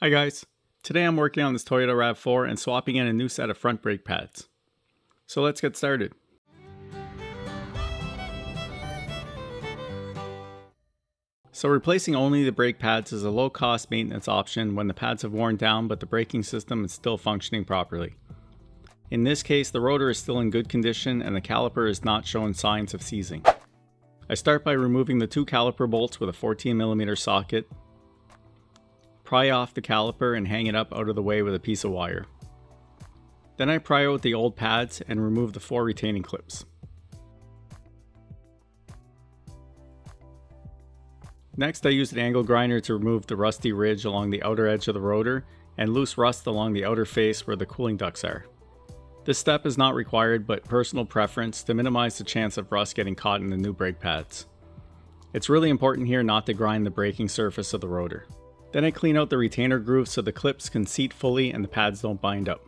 Hi guys, today I'm working on this Toyota Rav4 and swapping in a new set of front brake pads. So let's get started. So replacing only the brake pads is a low cost maintenance option when the pads have worn down but the braking system is still functioning properly. In this case, the rotor is still in good condition and the caliper is not showing signs of seizing. I start by removing the two caliper bolts with a 14mm socket. Pry off the caliper and hang it up out of the way with a piece of wire. Then I pry out the old pads and remove the 4 retaining clips. Next, I used an angle grinder to remove the rusty ridge along the outer edge of the rotor and loose rust along the outer face where the cooling ducts are. This step is not required, but personal preference to minimize the chance of rust getting caught in the new brake pads. It's really important here not to grind the braking surface of the rotor. Then I clean out the retainer grooves so the clips can seat fully and the pads don't bind up.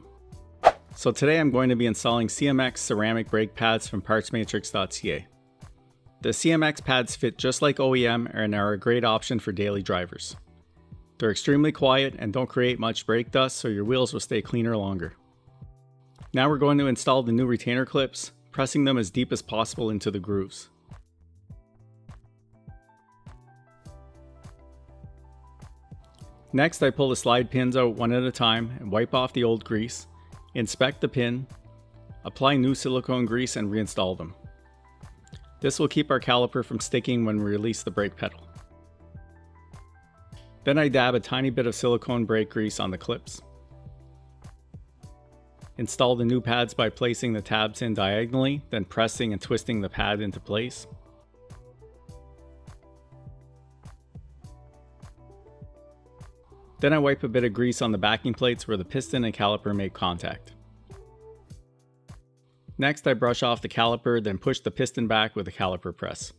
So today I'm going to be installing CMX ceramic brake pads from partsmatrix.ca. The CMX pads fit just like OEM and are a great option for daily drivers. They're extremely quiet and don't create much brake dust, so your wheels will stay cleaner longer. Now we're going to install the new retainer clips, pressing them as deep as possible into the grooves. Next, I pull the slide pins out one at a time and wipe off the old grease, inspect the pin, apply new silicone grease and reinstall them. This will keep our caliper from sticking when we release the brake pedal. Then I dab a tiny bit of silicone brake grease on the clips. Install the new pads by placing the tabs in diagonally, then pressing and twisting the pad into place. Then I wipe a bit of grease on the backing plates where the piston and caliper make contact. Next, I brush off the caliper, then push the piston back with a caliper press.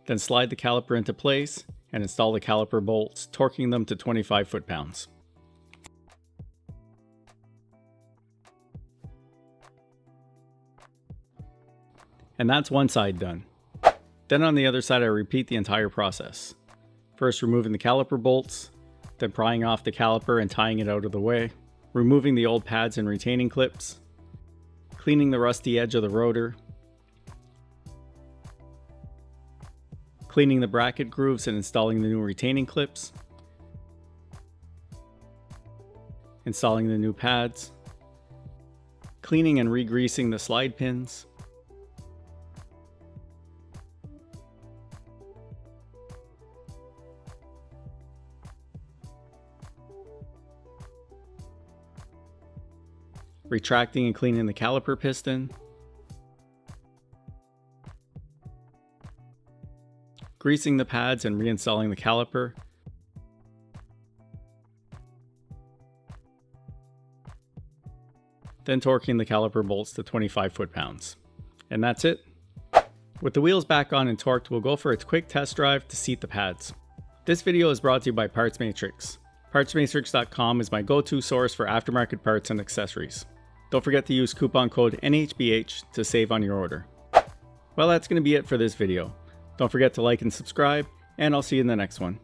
Then slide the caliper into place and install the caliper bolts, torquing them to 25 foot-pounds. And that's one side done. Then on the other side I repeat the entire process. First removing the caliper bolts, then prying off the caliper and tying it out of the way, removing the old pads and retaining clips, cleaning the rusty edge of the rotor, cleaning the bracket grooves and installing the new retaining clips, installing the new pads, cleaning and re-greasing the slide pins, retracting and cleaning the caliper piston, greasing the pads and reinstalling the caliper, then torquing the caliper bolts to 25 foot-pounds. And that's it. With the wheels back on and torqued, we'll go for a quick test drive to seat the pads. This video is brought to you by Parts Matrix. Partsmatrix.com is my go-to source for aftermarket parts and accessories. Don't forget to use coupon code NHBH to save on your order. Well, that's going to be it for this video. Don't forget to like and subscribe, and I'll see you in the next one.